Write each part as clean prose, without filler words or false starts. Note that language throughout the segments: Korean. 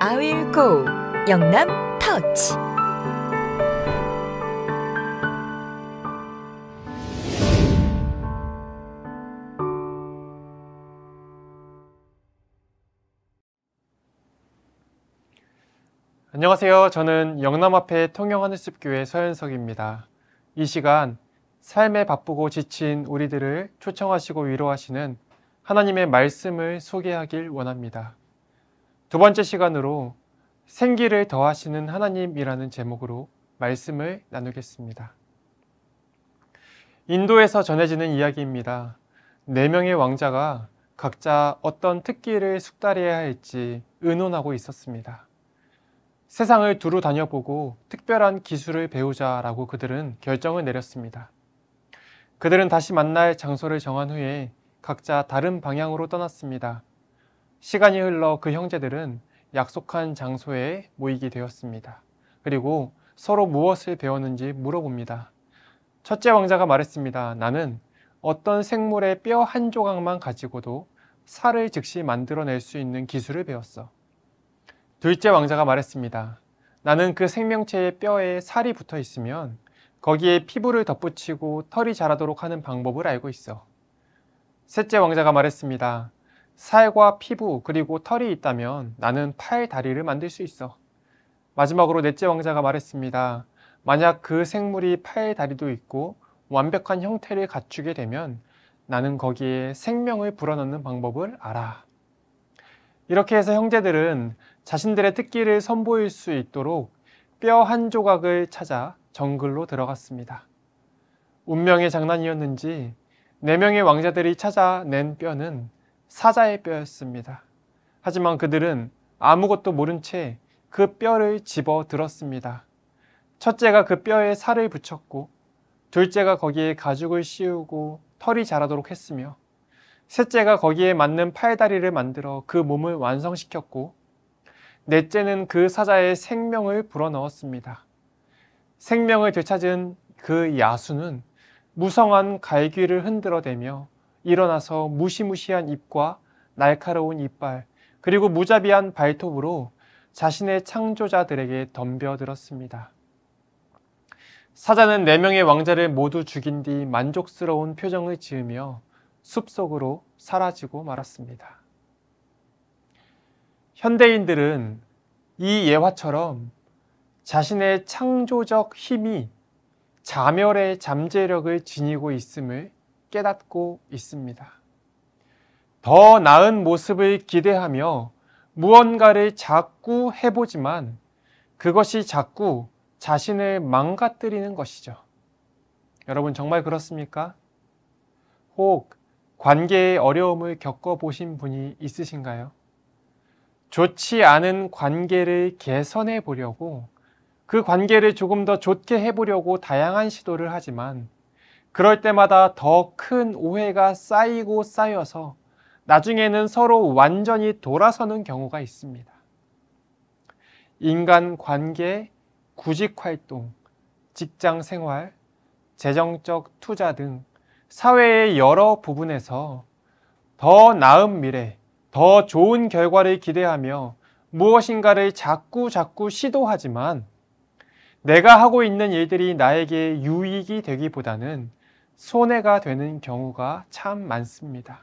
I will go 영남 터치. 안녕하세요. 저는 영남앞에 통영하늘숲교회 서현석입니다. 이 시간 삶에 바쁘고 지친 우리들을 초청하시고 위로하시는 하나님의 말씀을 소개하길 원합니다. 두 번째 시간으로 생기를 더하시는 하나님이라는 제목으로 말씀을 나누겠습니다. 인도에서 전해지는 이야기입니다. 4명의 왕자가 각자 어떤 특기를 숙달해야 할지 의논하고 있었습니다. 세상을 두루 다녀보고 특별한 기술을 배우자라고 그들은 결정을 내렸습니다. 그들은 다시 만날 장소를 정한 후에 각자 다른 방향으로 떠났습니다. 시간이 흘러 그 형제들은 약속한 장소에 모이게 되었습니다. 그리고 서로 무엇을 배웠는지 물어봅니다. 첫째 왕자가 말했습니다. 나는 어떤 생물의 뼈 한 조각만 가지고도 살을 즉시 만들어낼 수 있는 기술을 배웠어. 둘째 왕자가 말했습니다. 나는 그 생명체의 뼈에 살이 붙어 있으면 거기에 피부를 덧붙이고 털이 자라도록 하는 방법을 알고 있어. 셋째 왕자가 말했습니다. 살과 피부 그리고 털이 있다면 나는 팔, 다리를 만들 수 있어. 마지막으로 넷째 왕자가 말했습니다. 만약 그 생물이 팔, 다리도 있고 완벽한 형태를 갖추게 되면 나는 거기에 생명을 불어넣는 방법을 알아. 이렇게 해서 형제들은 자신들의 특기를 선보일 수 있도록 뼈 한 조각을 찾아 정글로 들어갔습니다. 운명의 장난이었는지 4명의 왕자들이 찾아낸 뼈는 사자의 뼈였습니다. 하지만 그들은 아무것도 모른 채 그 뼈를 집어 들었습니다. 첫째가 그 뼈에 살을 붙였고, 둘째가 거기에 가죽을 씌우고 털이 자라도록 했으며, 셋째가 거기에 맞는 팔다리를 만들어 그 몸을 완성시켰고, 넷째는 그 사자의 생명을 불어넣었습니다. 생명을 되찾은 그 야수는 무성한 갈귀를 흔들어대며 일어나서 무시무시한 입과 날카로운 이빨 그리고 무자비한 발톱으로 자신의 창조자들에게 덤벼들었습니다. 사자는 4명의 왕자를 모두 죽인 뒤 만족스러운 표정을 지으며 숲속으로 사라지고 말았습니다. 현대인들은 이 예화처럼 자신의 창조적 힘이 자멸의 잠재력을 지니고 있음을 깨닫고 있습니다. 더 나은 모습을 기대하며 무언가를 자꾸 해보지만 그것이 자꾸 자신을 망가뜨리는 것이죠. 여러분 정말 그렇습니까? 혹 관계의 어려움을 겪어보신 분이 있으신가요? 좋지 않은 관계를 개선해 보려고 그 관계를 조금 더 좋게 해보려고 다양한 시도를 하지만 그럴 때마다 더 큰 오해가 쌓이고 쌓여서 나중에는 서로 완전히 돌아서는 경우가 있습니다. 인간 관계, 구직 활동, 직장 생활, 재정적 투자 등 사회의 여러 부분에서 더 나은 미래, 더 좋은 결과를 기대하며 무엇인가를 자꾸 시도하지만 내가 하고 있는 일들이 나에게 유익이 되기보다는 손해가 되는 경우가 참 많습니다.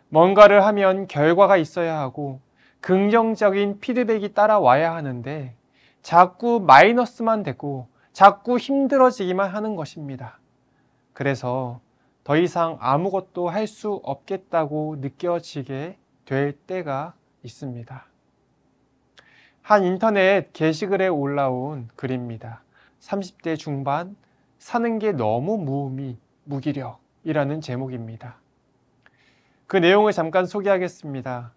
뭔가를 하면 결과가 있어야 하고 긍정적인 피드백이 따라와야 하는데 자꾸 마이너스만 되고 자꾸 힘들어지기만 하는 것입니다. 그래서 더 이상 아무것도 할 수 없겠다고 느껴지게 될 때가 있습니다. 한 인터넷 게시글에 올라온 글입니다. 30대 중반 사는 게 너무 무기력이라는 제목입니다. 그 내용을 잠깐 소개하겠습니다.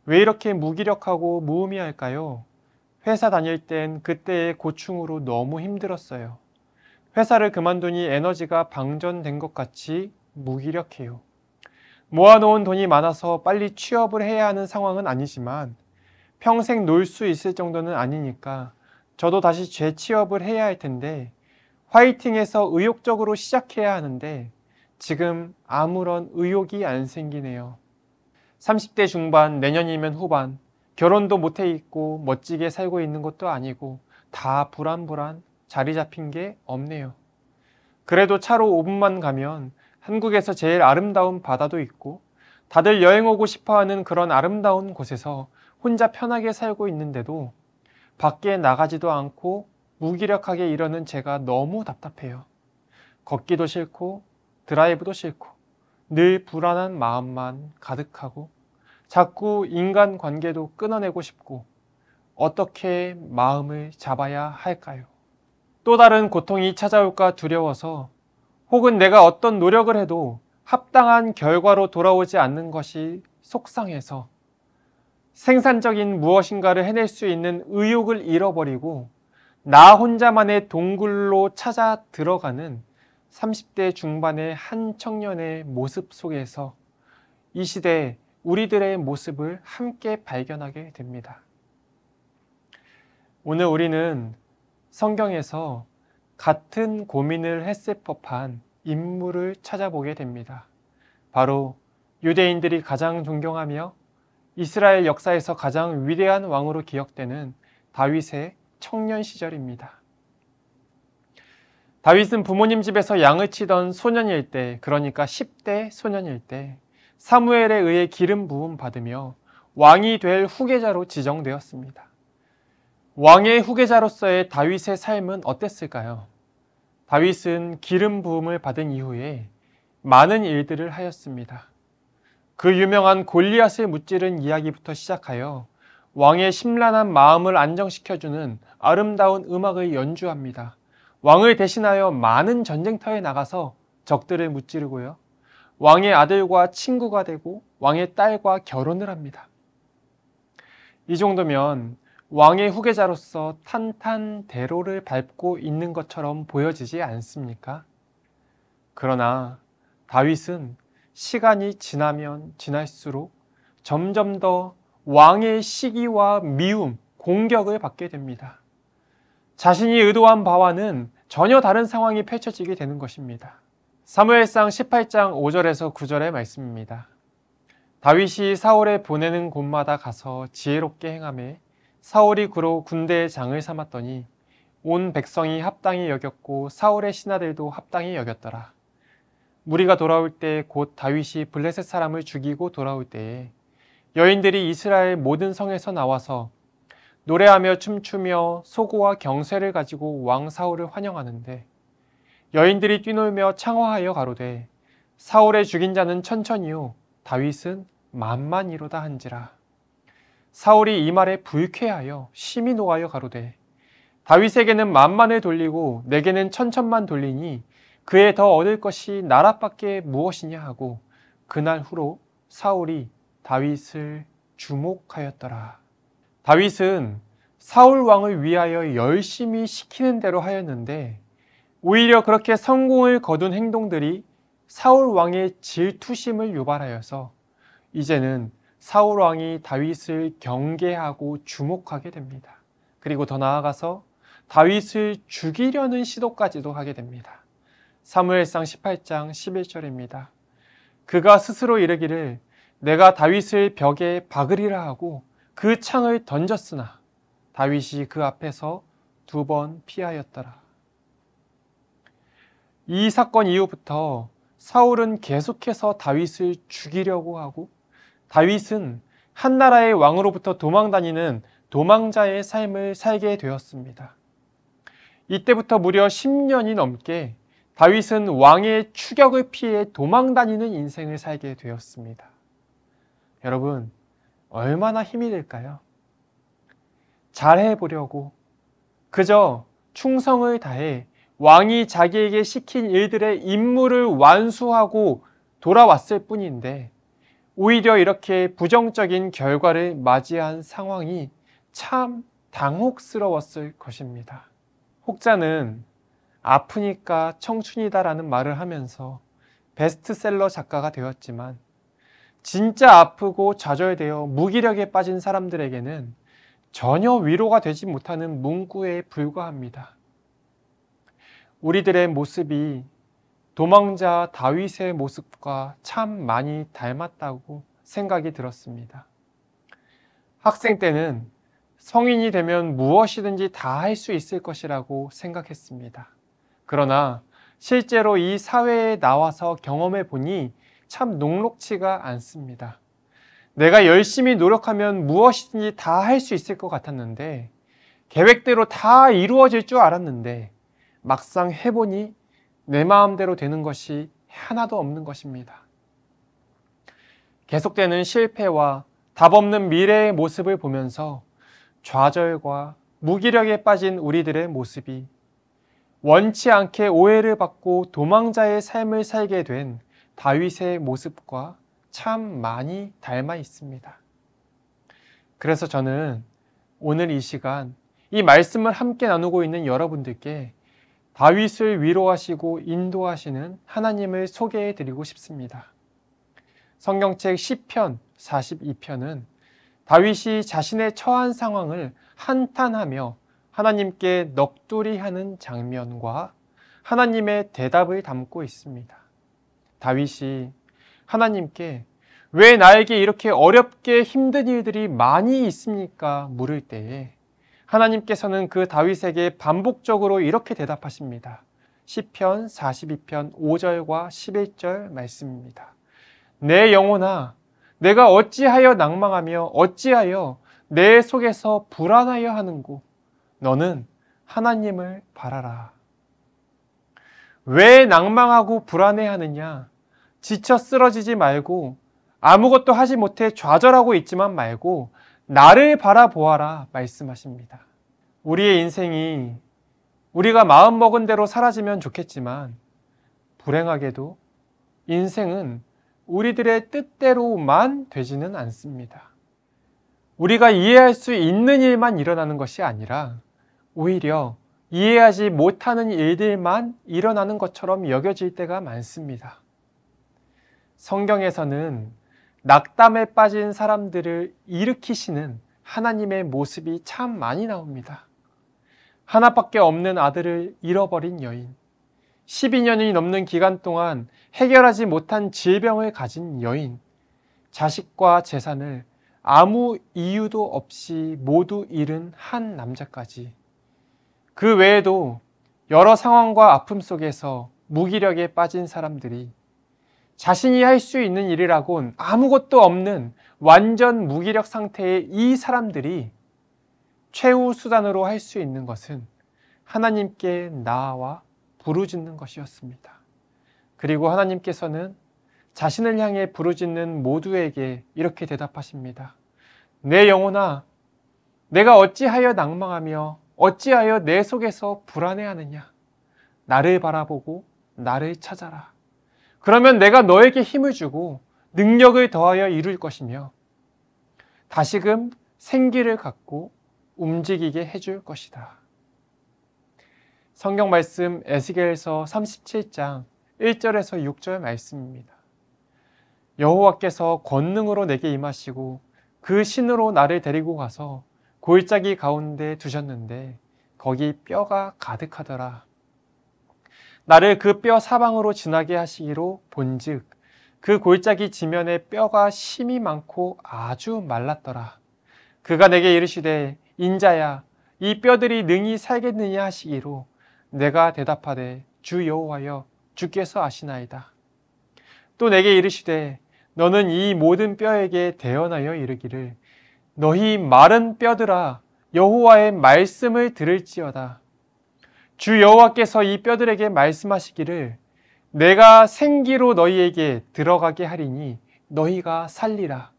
왜 이렇게 무기력하고 무의미할까요? 회사 다닐 땐 그때의 고충으로 너무 힘들었어요. 회사를 그만두니 에너지가 방전된 것 같이 무기력해요. 모아놓은 돈이 많아서 빨리 취업을 해야 하는 상황은 아니지만 평생 놀 수 있을 정도는 아니니까 저도 다시 재취업을 해야 할 텐데 화이팅해서 의욕적으로 시작해야 하는데 지금 아무런 의욕이 안 생기네요. 30대 중반, 내년이면 후반, 결혼도 못해 있고 멋지게 살고 있는 것도 아니고 다 불안불안 자리 잡힌 게 없네요. 그래도 차로 5분만 가면 한국에서 제일 아름다운 바다도 있고 다들 여행 오고 싶어하는 그런 아름다운 곳에서 혼자 편하게 살고 있는데도 밖에 나가지도 않고 무기력하게 이러는 제가 너무 답답해요. 걷기도 싫고 드라이브도 싫고 늘 불안한 마음만 가득하고 자꾸 인간관계도 끊어내고 싶고 어떻게 마음을 잡아야 할까요? 또 다른 고통이 찾아올까 두려워서 혹은 내가 어떤 노력을 해도 합당한 결과로 돌아오지 않는 것이 속상해서 생산적인 무엇인가를 해낼 수 있는 의욕을 잃어버리고 나 혼자만의 동굴로 찾아 들어가는 30대 중반의 한 청년의 모습 속에서 이 시대 우리들의 모습을 함께 발견하게 됩니다. 오늘 우리는 성경에서 같은 고민을 했을 법한 인물을 찾아보게 됩니다. 바로 유대인들이 가장 존경하며 이스라엘 역사에서 가장 위대한 왕으로 기억되는 다윗의 청년 시절입니다. 다윗은 부모님 집에서 양을 치던 소년일 때, 그러니까 10대 소년일 때 사무엘에 의해 기름 부음 받으며 왕이 될 후계자로 지정되었습니다. 왕의 후계자로서의 다윗의 삶은 어땠을까요? 다윗은 기름 부음을 받은 이후에 많은 일들을 하였습니다. 그 유명한 골리앗을 무찌른 이야기부터 시작하여 왕의 심란한 마음을 안정시켜주는 아름다운 음악을 연주합니다. 왕을 대신하여 많은 전쟁터에 나가서 적들을 무찌르고요. 왕의 아들과 친구가 되고 왕의 딸과 결혼을 합니다. 이 정도면 왕의 후계자로서 탄탄대로를 밟고 있는 것처럼 보여지지 않습니까? 그러나 다윗은 시간이 지나면 지날수록 점점 더 왕의 시기와 미움, 공격을 받게 됩니다. 자신이 의도한 바와는 전혀 다른 상황이 펼쳐지게 되는 것입니다. 사무엘상 18장 5절에서 9절의 말씀입니다. 다윗이 사울에 보내는 곳마다 가서 지혜롭게 행하매 사울이 그로 군대의 장을 삼았더니 온 백성이 합당히 여겼고 사울의 신하들도 합당히 여겼더라. 무리가 돌아올 때 곧 다윗이 블레셋 사람을 죽이고 돌아올 때에 여인들이 이스라엘 모든 성에서 나와서 노래하며 춤추며 소고와 경쇠를 가지고 왕 사울을 환영하는데 여인들이 뛰놀며 창화하여 가로되 사울의 죽인 자는 천천히요 다윗은 만만이로다 한지라. 사울이 이 말에 불쾌하여 심히 노하여 가로되 다윗에게는 만만을 돌리고 내게는 천천만 돌리니 그에 더 얻을 것이 나라밖에 무엇이냐 하고 그날 후로 사울이 다윗을 주목하였더라. 다윗은 사울 왕을 위하여 열심히 시키는 대로 하였는데 오히려 그렇게 성공을 거둔 행동들이 사울 왕의 질투심을 유발하여서 이제는 사울 왕이 다윗을 경계하고 주목하게 됩니다. 그리고 더 나아가서 다윗을 죽이려는 시도까지도 하게 됩니다. 사무엘상 18장 11절입니다. 그가 스스로 이르기를 내가 다윗을 벽에 박으리라 하고 그 창을 던졌으나 다윗이 그 앞에서 2번 피하였더라. 이 사건 이후부터 사울은 계속해서 다윗을 죽이려고 하고 다윗은 한 나라의 왕으로부터 도망다니는 도망자의 삶을 살게 되었습니다. 이때부터 무려 10년이 넘게 다윗은 왕의 추격을 피해 도망다니는 인생을 살게 되었습니다. 여러분, 얼마나 힘이 들까요? 잘해보려고 그저 충성을 다해 왕이 자기에게 시킨 일들의 임무를 완수하고 돌아왔을 뿐인데 오히려 이렇게 부정적인 결과를 맞이한 상황이 참 당혹스러웠을 것입니다. 혹자는 아프니까 청춘이다라는 말을 하면서 베스트셀러 작가가 되었지만 진짜 아프고 좌절되어 무기력에 빠진 사람들에게는 전혀 위로가 되지 못하는 문구에 불과합니다. 우리들의 모습이 도망자 다윗의 모습과 참 많이 닮았다고 생각이 들었습니다. 학생 때는 성인이 되면 무엇이든지 다 할 수 있을 것이라고 생각했습니다. 그러나 실제로 이 사회에 나와서 경험해 보니 참 녹록지가 않습니다. 내가 열심히 노력하면 무엇이든지 다 할 수 있을 것 같았는데, 계획대로 다 이루어질 줄 알았는데 막상 해보니 내 마음대로 되는 것이 하나도 없는 것입니다. 계속되는 실패와 답 없는 미래의 모습을 보면서 좌절과 무기력에 빠진 우리들의 모습이 원치 않게 오해를 받고 도망자의 삶을 살게 된 다윗의 모습과 참 많이 닮아 있습니다. 그래서 저는 오늘 이 시간 이 말씀을 함께 나누고 있는 여러분들께 다윗을 위로하시고 인도하시는 하나님을 소개해 드리고 싶습니다. 성경책 시편 42편은 다윗이 자신의 처한 상황을 한탄하며 하나님께 넋두리하는 장면과 하나님의 대답을 담고 있습니다. 다윗이 하나님께 왜 나에게 이렇게 어렵게 힘든 일들이 많이 있습니까? 물을 때에 하나님께서는 그 다윗에게 반복적으로 이렇게 대답하십니다. 시편 42편 5절과 11절 말씀입니다. 내 영혼아, 내가 어찌하여 낭망하며 어찌하여 내 속에서 불안하여 하는고? 너는 하나님을 바라라. 왜 낭망하고 불안해하느냐? 지쳐 쓰러지지 말고 아무것도 하지 못해 좌절하고 있지만 말고 나를 바라보아라 말씀하십니다. 우리의 인생이 우리가 마음먹은 대로 사라지면 좋겠지만 불행하게도 인생은 우리들의 뜻대로만 되지는 않습니다. 우리가 이해할 수 있는 일만 일어나는 것이 아니라 오히려 이해하지 못하는 일들만 일어나는 것처럼 여겨질 때가 많습니다. 성경에서는 낙담에 빠진 사람들을 일으키시는 하나님의 모습이 참 많이 나옵니다. 하나밖에 없는 아들을 잃어버린 여인, 12년이 넘는 기간 동안 해결하지 못한 질병을 가진 여인, 자식과 재산을 아무 이유도 없이 모두 잃은 한 남자까지, 그 외에도 여러 상황과 아픔 속에서 무기력에 빠진 사람들이 자신이 할 수 있는 일이라곤 아무것도 없는 완전 무기력 상태의 이 사람들이 최후 수단으로 할 수 있는 것은 하나님께 나아와 부르짖는 것이었습니다. 그리고 하나님께서는 자신을 향해 부르짖는 모두에게 이렇게 대답하십니다. 내 영혼아, 내가 어찌하여 낭망하며 어찌하여 내 속에서 불안해하느냐? 나를 바라보고 나를 찾아라. 그러면 내가 너에게 힘을 주고 능력을 더하여 이룰 것이며 다시금 생기를 갖고 움직이게 해줄 것이다. 성경 말씀 에스겔서 37장 1절에서 6절 말씀입니다. 여호와께서 권능으로 내게 임하시고 그 신으로 나를 데리고 가서 골짜기 가운데 두셨는데 거기 뼈가 가득하더라. 나를 그 뼈 사방으로 지나게 하시기로 본즉 그 골짜기 지면에 뼈가 심이 많고 아주 말랐더라. 그가 내게 이르시되 인자야, 이 뼈들이 능히 살겠느냐 하시기로 내가 대답하되 주 여호와여, 주께서 아시나이다. 또 내게 이르시되 너는 이 모든 뼈에게 대언하여 이르기를 너희 마른 뼈들아, 여호와의 말씀을 들을지어다. 주 여호와께서 이 뼈들에게 말씀하시기를 내가 생기로 너희에게 들어가게 하리니 너희가 살리라.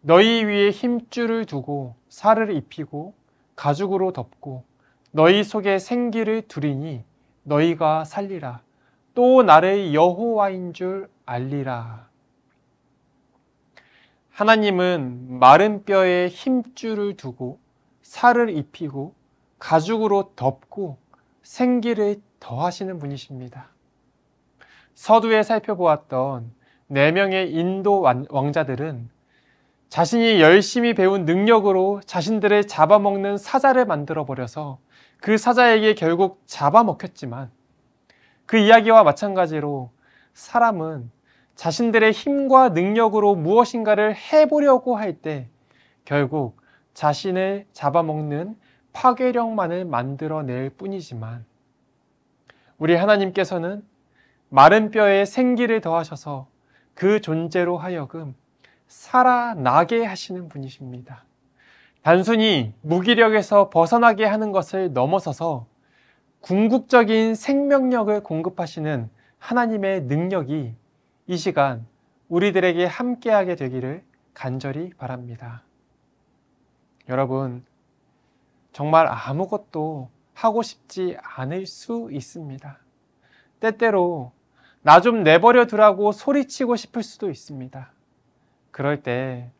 너희 위에 힘줄을 두고 살을 입히고 가죽으로 덮고 너희 속에 생기를 두리니 너희가 살리라. 또 나를 여호와인 줄 알리라. 하나님은 마른 뼈에 힘줄을 두고 살을 입히고 가죽으로 덮고 생기를 더하시는 분이십니다. 서두에 살펴보았던 4명의 인도 왕자들은 자신이 열심히 배운 능력으로 자신들을 잡아먹는 사자를 만들어버려서 그 사자에게 결국 잡아먹혔지만 그 이야기와 마찬가지로 사람은 자신들의 힘과 능력으로 무엇인가를 해보려고 할 때 결국 자신을 잡아먹는 파괴력만을 만들어낼 뿐이지만 우리 하나님께서는 마른 뼈에 생기를 더하셔서 그 존재로 하여금 살아나게 하시는 분이십니다. 단순히 무기력에서 벗어나게 하는 것을 넘어서서 궁극적인 생명력을 공급하시는 하나님의 능력이 이 시간 우리들에게 함께하게 되기를 간절히 바랍니다. 여러분, 정말 아무것도 하고 싶지 않을 수 있습니다. 때때로 나 좀 내버려 두라고 소리치고 싶을 수도 있습니다. 그럴 때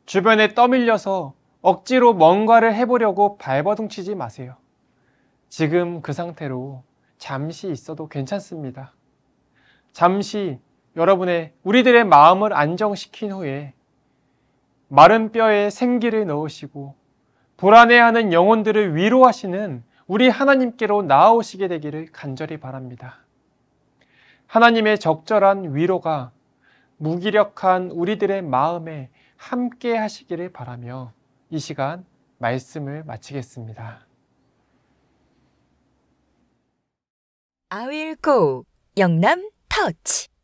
주변에 떠밀려서 억지로 뭔가를 해보려고 발버둥치지 마세요. 지금 그 상태로 잠시 있어도 괜찮습니다. 잠시 우리들의 마음을 안정시킨 후에 마른 뼈에 생기를 넣으시고 불안해하는 영혼들을 위로하시는 우리 하나님께로 나아오시게 되기를 간절히 바랍니다. 하나님의 적절한 위로가 무기력한 우리들의 마음에 함께 하시기를 바라며 이 시간 말씀을 마치겠습니다. I will go 영남 터치.